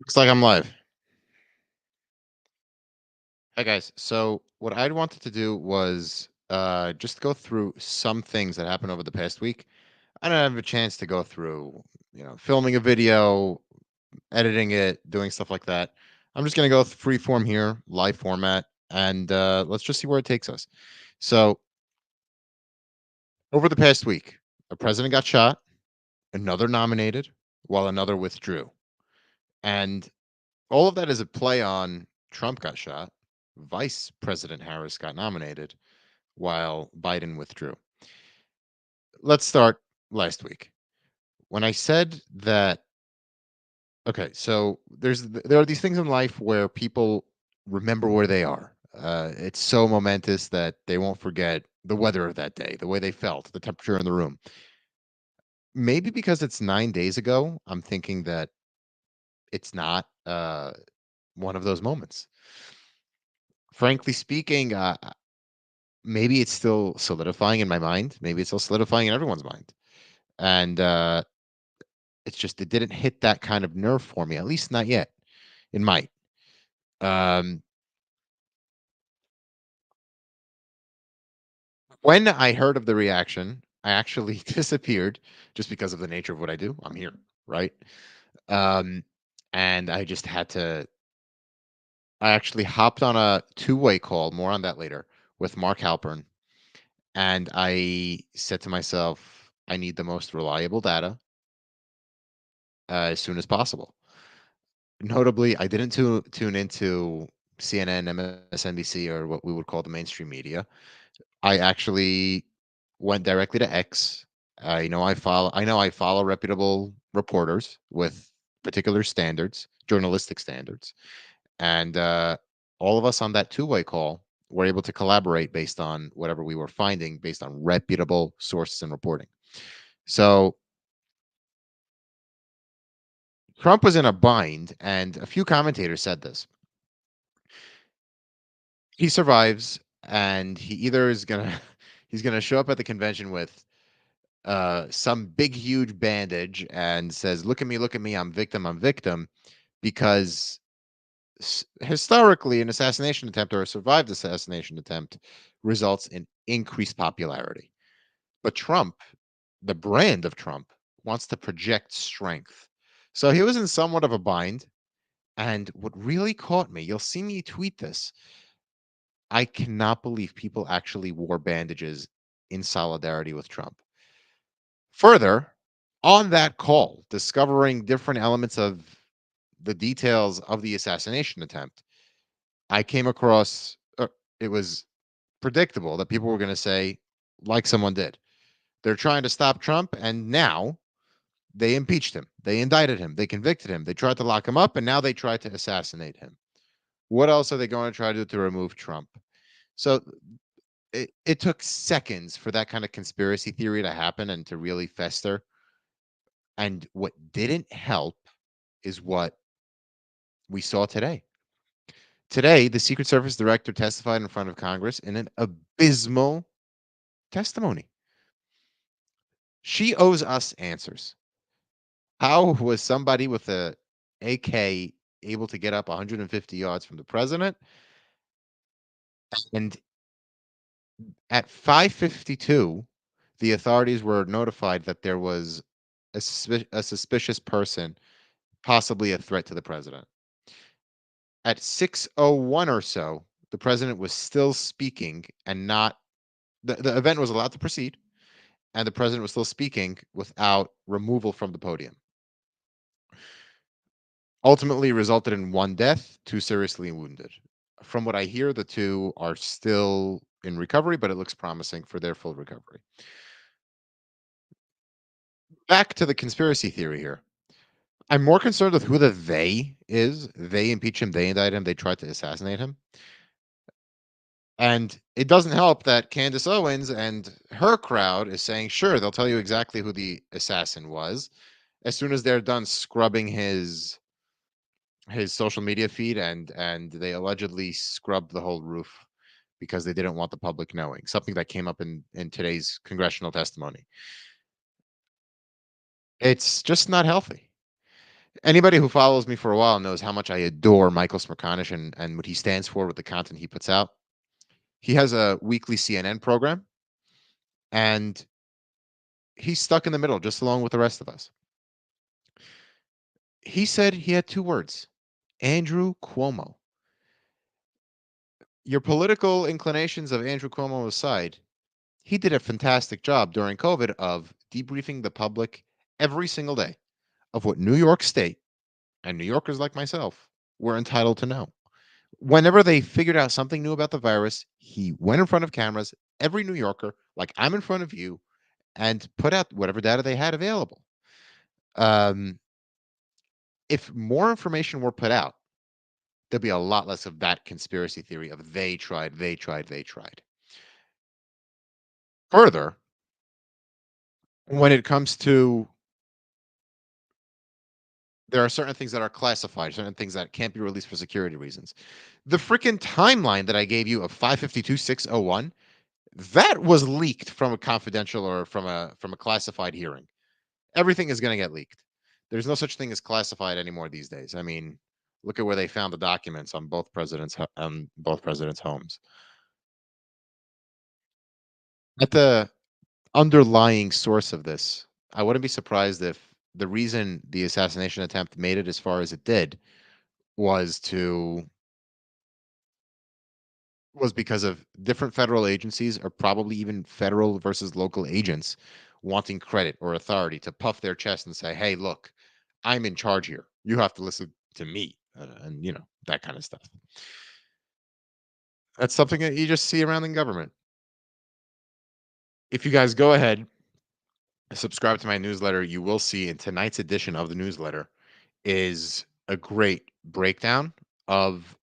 Looks like I'm live. Hi guys. So what I wanted to do was just go through some things that happened over the past week. I don't have a chance to go through, filming a video, editing it, doing stuff like that. I'm just gonna go free form here, live format, and let's just see where it takes us. So over the past week, a president got shot, another nominated, while another withdrew. And all of that is a play on Trump got shot, Vice President Harris got nominated, while Biden withdrew. Let's start last week. When I said that, okay, so there are these things in life where people remember where they are. It's so momentous that they won't forget the weather of that day, the way they felt, the temperature in the room. Maybe because it's 9 days ago, I'm thinking that it's not one of those moments. Frankly speaking, maybe it's still solidifying in my mind. Maybe it's still solidifying in everyone's mind. And it's just it didn't hit that kind of nerve for me, at least not yet. It might. Um, when I heard of the reaction, I actually disappeared just because of the nature of what I do. I'm here, right? Um, and I just had to. I actually hopped on a two-way call. More on that later with Mark Halpern, and I said to myself, I need the most reliable data as soon as possible. Notably, I didn't tune into CNN, MSNBC, or what we would call the mainstream media. I actually went directly to X. I know I follow reputable reporters with particular standards, journalistic standards, and all of us on that two-way call were able to collaborate based on whatever we were finding, based on reputable sources and reporting. So Trump was in a bind, and a few commentators said this. He survives, and he either is gonna he's gonna show up at the convention with some big huge bandage and says, look at me, I'm victim," because historically an assassination attempt or a survived assassination attempt results in increased popularity. But Trump, the brand of Trump, wants to project strength. So he was in somewhat of a bind. And what really caught me, you'll see me tweet this. I cannot believe people actually wore bandages in solidarity with Trump. Further, on that call, discovering different elements of the details of the assassination attempt, I came across it was predictable that people were going to say, like someone did, they're trying to stop Trump, and now they impeached him, they indicted him, they convicted him, they tried to lock him up, and now they tried to assassinate him. What else are they going to try to do to remove Trump? So it took seconds for that kind of conspiracy theory to happen and to really fester. And what didn't help is what we saw today. Today, the Secret Service director testified in front of Congress in an abysmal testimony. She owes us answers. How was somebody with a AK able to get up 150 yards from the president? And at 5:52, the authorities were notified that there was a suspicious person, possibly a threat to the president. At 6:01 or so, the president was still speaking and not the event was allowed to proceed, and the president was still speaking without removal from the podium. Ultimately resulted in one death, two seriously wounded. From what I hear, the two are still in recovery, but it looks promising for their full recovery. Back to the conspiracy theory here. I'm more concerned with who the they is. They impeach him, they indict him, they tried to assassinate him. And it doesn't help that Candace Owens and her crowd is saying, sure, they'll tell you exactly who the assassin was as soon as they're done scrubbing his social media feed, and they allegedly scrubbed the whole roof because they didn't want the public knowing, something that came up in today's congressional testimony. It's just not healthy. Anybody who follows me for a while knows how much I adore Michael Smerconish and what he stands for with the content he puts out. He has a weekly CNN program, and he's stuck in the middle just along with the rest of us. He said he had two words: Andrew Cuomo. Your political inclinations of Andrew Cuomo aside, he did a fantastic job during COVID of debriefing the public every single day of what New York State and New Yorkers like myself were entitled to know. Whenever they figured out something new about the virus, he went in front of cameras, every New Yorker, like I'm in front of you, and put out whatever data they had available. Um, if more information were put out, there'd be a lot less of that conspiracy theory of they tried, they tried, they tried. Further, when it comes to there are certain things that are classified, certain things that can't be released for security reasons. The freaking timeline that I gave you of 552.601, that was leaked from a confidential or from a classified hearing. Everything is going to get leaked. There's no such thing as classified anymore these days. I mean, look at where they found the documents on both presidents' homes. At the underlying source of this, I wouldn't be surprised if the reason the assassination attempt made it as far as it did was to was because of different federal agencies or probably even federal versus local agents wanting credit or authority to puff their chest and say, "Hey, look, I'm in charge here. You have to listen to me," and that kind of stuff. That's something that you just see around in government. If you guys go ahead and subscribe to my newsletter, you will see in tonight's edition of the newsletter is a great breakdown of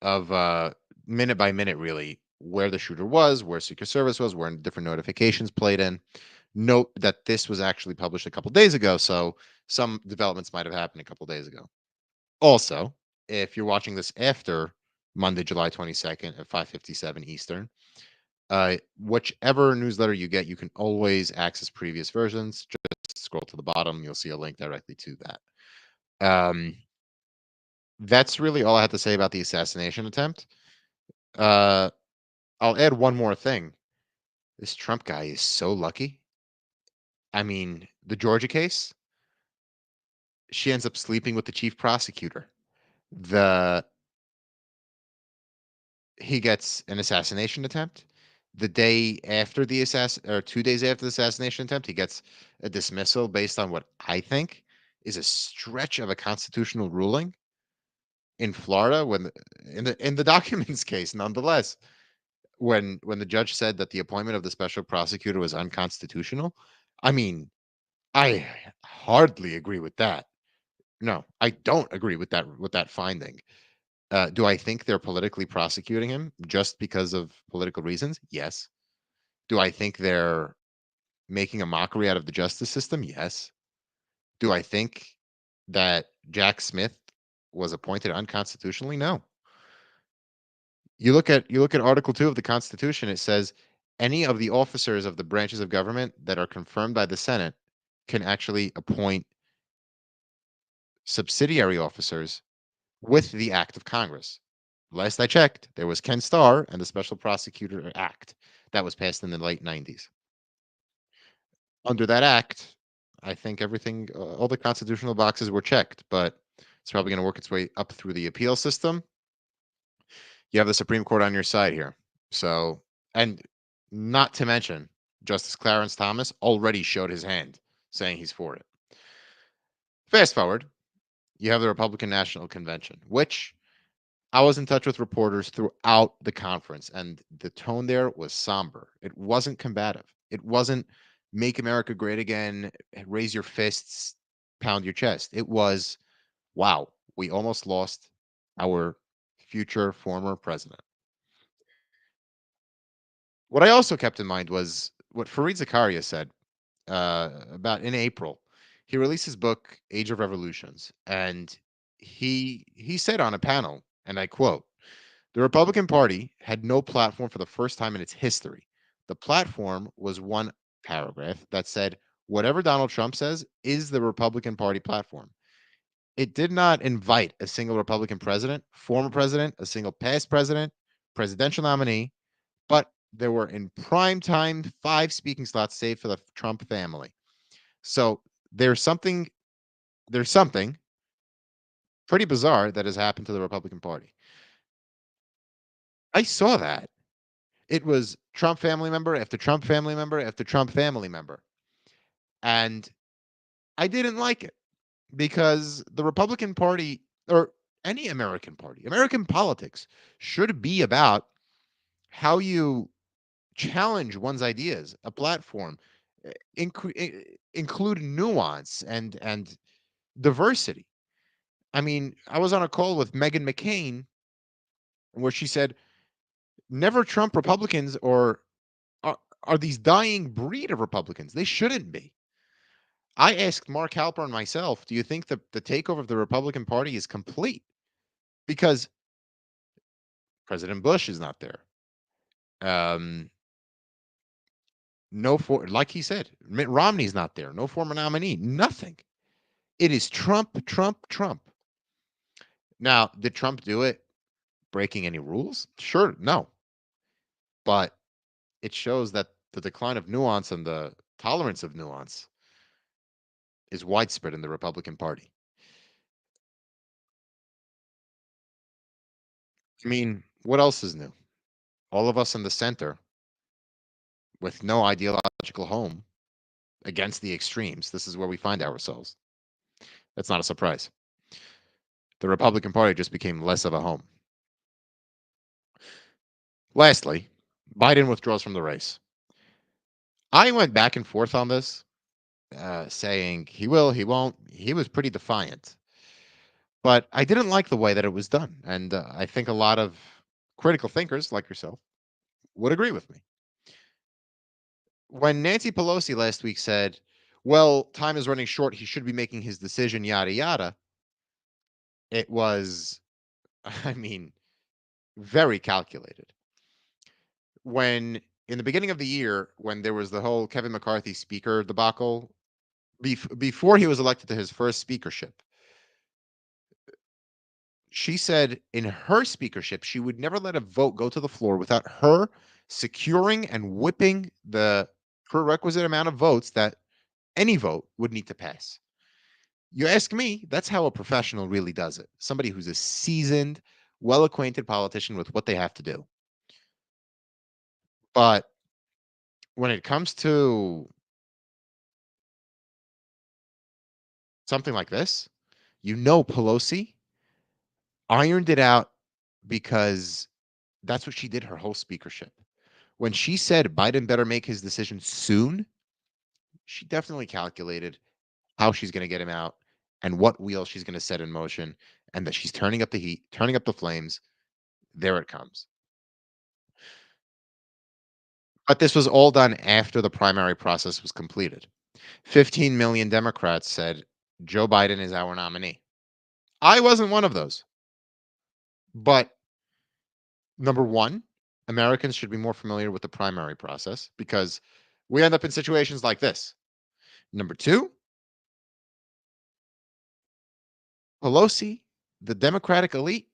of minute by minute, really, where the shooter was, where Secret Service was, where different notifications played in. Note that this was actually published a couple days ago, so some developments might have happened a couple days ago. Also, if you're watching this after Monday, July 22nd at 5:57 Eastern, whichever newsletter you get, you can always access previous versions. Just scroll to the bottom, you'll see a link directly to that. Um, that's really all I had to say about the assassination attempt. Uh, I'll add one more thing. This Trump guy is so lucky. I mean, the Georgia case, she ends up sleeping with the chief prosecutor. The He gets an assassination attempt. The day after the assassin, or 2 days after the assassination attempt, he gets a dismissal based on what I think is a stretch of a constitutional ruling in Florida when in the documents case, nonetheless, when the judge said that the appointment of the special prosecutor was unconstitutional. I mean, I hardly agree with that. No, I don't agree with that finding. Do I think they're politically prosecuting him just because of political reasons? Yes. Do I think they're making a mockery out of the justice system? Yes. Do I think that Jack Smith was appointed unconstitutionally? No. You look at Article 2 of the Constitution, it says any of the officers of the branches of government that are confirmed by the Senate can actually appoint subsidiary officers with the act of Congress. Last I checked, there was Ken Starr and the Special Prosecutor Act that was passed in the late 90s. Under that act, I think all the constitutional boxes were checked, but it's probably going to work its way up through the appeal system. You have the Supreme Court on your side here. So, and not to mention, Justice Clarence Thomas already showed his hand saying he's for it. Fast forward, you have the Republican National Convention, which I was in touch with reporters throughout the conference, and the tone there was somber. It wasn't combative. It wasn't make America great again, raise your fists, pound your chest. It was, wow, we almost lost our future former president. What I also kept in mind was what Fareed Zakaria said about in April. He released his book, Age of Revolutions, and he said on a panel, and I quote, "The Republican Party had no platform for the first time in its history. The platform was one paragraph that said, whatever Donald Trump says is the Republican Party platform. It did not invite a single Republican president, former president, a single past president, presidential nominee, but there were in prime time 5 speaking slots saved for the Trump family. So there's something there's something pretty bizarre that has happened to the Republican Party. I saw that. It was Trump family member after Trump family member after Trump family member. And I didn't like it because the Republican Party or any American party, American politics should be about how you challenge one's ideas, a platform, include nuance and diversity. I mean, I was on a call with Megan McCain where she said, "Never Trump Republicans or are these dying breed of Republicans. They shouldn't be." I asked Mark Halper and myself, "Do you think the takeover of the Republican Party is complete?" Because President Bush is not there. Um, no for like he said, Mitt Romney's not there. No former nominee. Nothing. It is Trump, Trump, Trump. Now, did Trump do it breaking any rules? Sure, no. But it shows that the decline of nuance and the tolerance of nuance is widespread in the Republican Party. I mean, what else is new? All of us in the center with no ideological home against the extremes. This is where we find ourselves. That's not a surprise. The Republican Party just became less of a home. Lastly, Biden withdraws from the race. I went back and forth on this, saying he will, he won't. He was pretty defiant, but I didn't like the way that it was done, and I think a lot of critical thinkers like yourself would agree with me. When Nancy Pelosi last week said, "Well, time is running short. He should be making his decision." Yada yada. It was, I mean, very calculated. When in the beginning of the year, when there was the whole Kevin McCarthy speaker debacle, before he was elected to his first speakership, she said in her speakership she would never let a vote go to the floor without her securing and whipping the prerequisite amount of votes that any vote would need to pass. You ask me, that's how a professional really does it. Somebody who's a seasoned, well acquainted politician with what they have to do. But when it comes to something like this, Pelosi ironed it out because that's what she did her whole speakership. When she said Biden better make his decision soon, she definitely calculated how she's going to get him out and what wheel she's going to set in motion and that she's turning up the heat, turning up the flames. There it comes. But this was all done after the primary process was completed. 15 million Democrats said Joe Biden is our nominee. I wasn't one of those. But number one, Americans should be more familiar with the primary process because we end up in situations like this. Number two, Pelosi, the Democratic elite,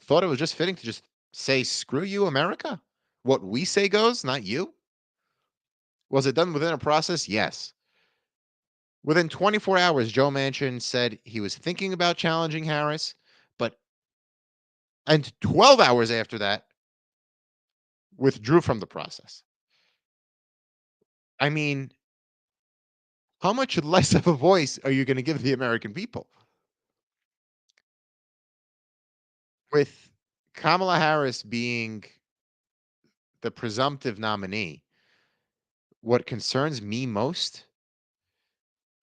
thought it was just fitting to just say, screw you, America. What we say goes, not you. Was it done within a process? Yes. Within 24 hours, Joe Manchin said he was thinking about challenging Harris, but and 12 hours after that, withdrew from the process. I mean, how much less of a voice are you going to give the American people? With Kamala Harris being the presumptive nominee, what concerns me most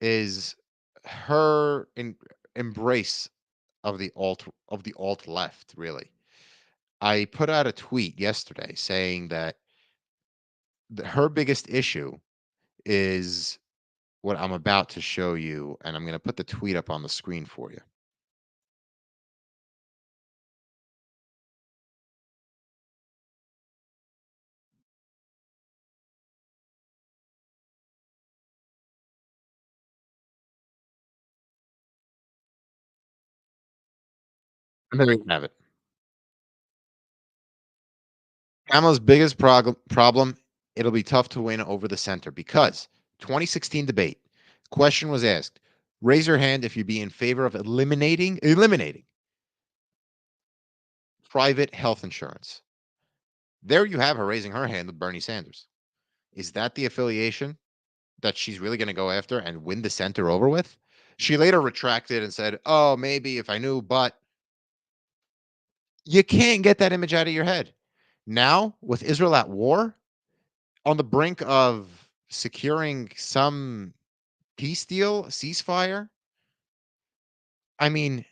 is her embrace of the alt left, really. I put out a tweet yesterday saying that her biggest issue is what I'm about to show you, and I'm going to put the tweet up on the screen for you. And there you have it. Kamala's biggest problem, it'll be tough to win over the center because 2016 debate, question was asked, raise your hand if you'd be in favor of eliminating private health insurance. There you have her raising her hand with Bernie Sanders. Is that the affiliation that she's really going to go after and win the center over with? She later retracted and said, "Oh, maybe if I knew, but you can't get that image out of your head." Now, with Israel at war, on the brink of securing some peace deal, ceasefire, I mean,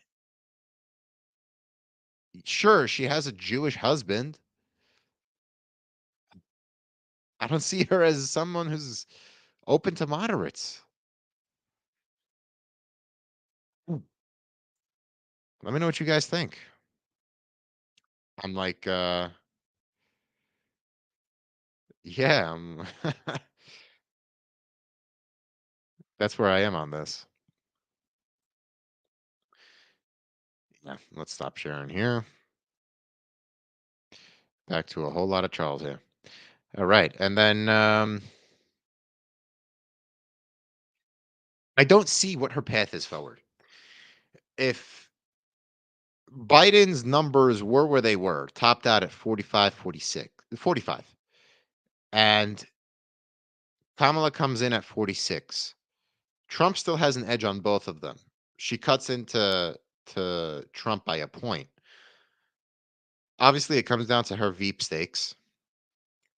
sure, she has a Jewish husband. I don't see her as someone who's open to moderates. Hmm. Let me know what you guys think. I'm like, yeah, that's where I am on this. Yeah, let's stop sharing here. Back to a whole lot of Charles here. All right. And then I don't see what her path is forward. If Biden's numbers were where they were, topped out at 45, 46, 45, and Kamala comes in at 46, Trump still has an edge on both of them. She cuts into to Trump by a point. Obviously, it comes down to her veep stakes.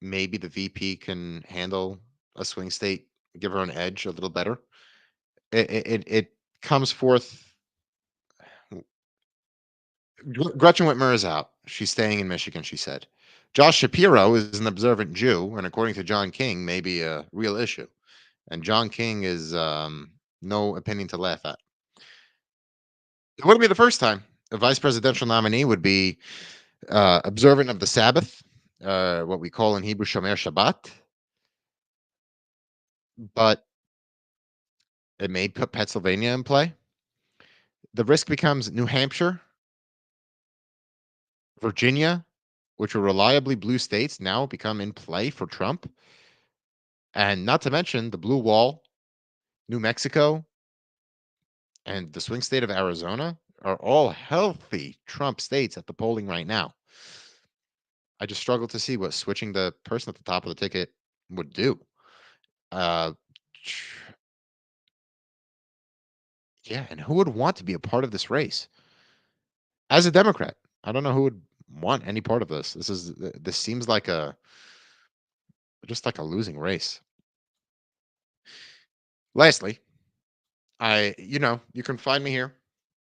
Maybe the VP can handle a swing state, give her an edge a little better. It comes forth. Gretchen Whitmer is out. She's staying in Michigan, she said. Josh Shapiro is an observant Jew, and according to John King, may be a real issue. And John King is no opinion to laugh at. It wouldn't be the first time a vice presidential nominee would be observant of the Sabbath, what we call in Hebrew Shomer Shabbat, but it may put Pennsylvania in play. The risk becomes New Hampshire, Virginia, which were reliably blue states, now become in play for Trump. And not to mention the blue wall, New Mexico, and the swing state of Arizona are all healthy Trump states at the polling right now. I just struggle to see what switching the person at the top of the ticket would do. Uh, tr- yeah, and who would want to be a part of this race as a Democrat? I don't know who would want any part of this. This seems like a just like a losing race. Lastly, you can find me here.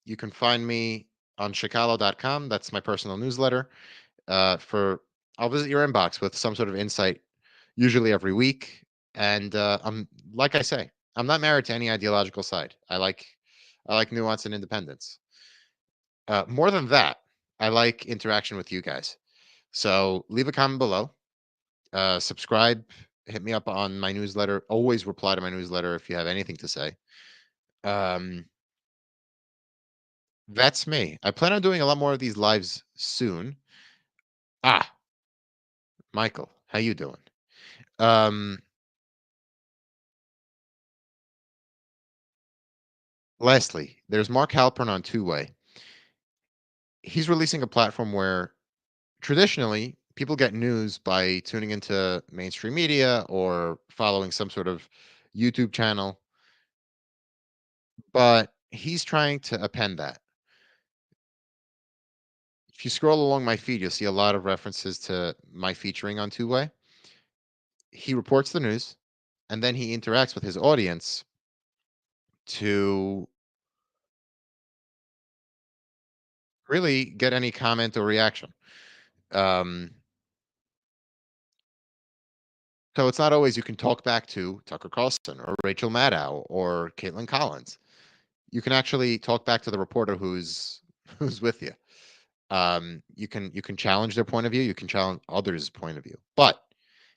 You can find me on chicalo.com. That's my personal newsletter. For I'll visit your inbox with some sort of insight, usually every week. And I'm like I say, I'm not married to any ideological side. I like nuance and independence. More than that, I like interaction with you guys. So leave a comment below. Subscribe. Hit me up on my newsletter. Always reply to my newsletter if you have anything to say. Um, that's me. I plan on doing a lot more of these lives soon. Ah, Michael, how you doing? Um, Lastly, there's Mark Halpern on Two Way. He's releasing a platform where traditionally people get news by tuning into mainstream media or following some sort of YouTube channel, but he's trying to append that. If you scroll along my feed, you'll see a lot of references to my featuring on Two Way. He reports the news and then he interacts with his audience to really get any comment or reaction. Um, so it's not always you can talk back to Tucker Carlson or Rachel Maddow or Caitlin Collins. You can actually talk back to the reporter who's who's with you. You can challenge their point of view. You can challenge others' point of view, but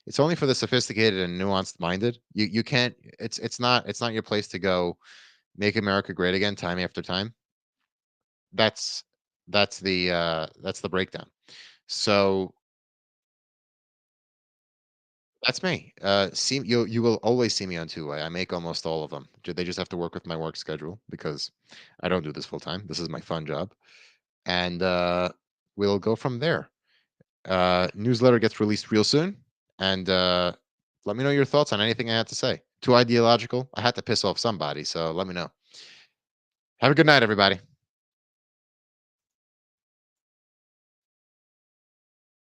it's only for the sophisticated and nuanced minded. You can't. It's not your place to go make America great again time after time. That's That's the breakdown. So that's me. See, you will always see me on two-way. I make almost all of them. They just have to work with my work schedule because I don't do this full time. This is my fun job, and we'll go from there. Newsletter gets released real soon, and let me know your thoughts on anything I had to say. Too ideological? I had to piss off somebody, so let me know. Have a good night, everybody.